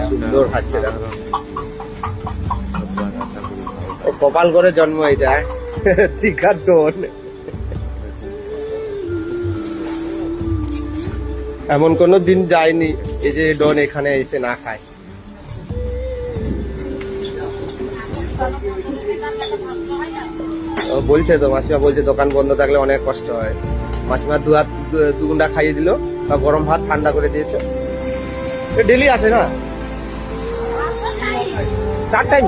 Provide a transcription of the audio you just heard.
সুন্দর খাচ্ছে দেখো, ও কপাল করে জন্ম হয়ে যায় দীঘার ডন। এমন কোনো দিন যায়নি এই যে ডন এখানে এসে না খায়। ও বলছে তো, মাসিমা বলছে দোকান বন্ধ থাকলে অনেক কষ্ট হয়। মাসিমা দু গুন্ডা খাইয়ে দিল, বা গরম ভাত ঠান্ডা করে দিয়েছে। ডেলি আসে না, 4 টাইম।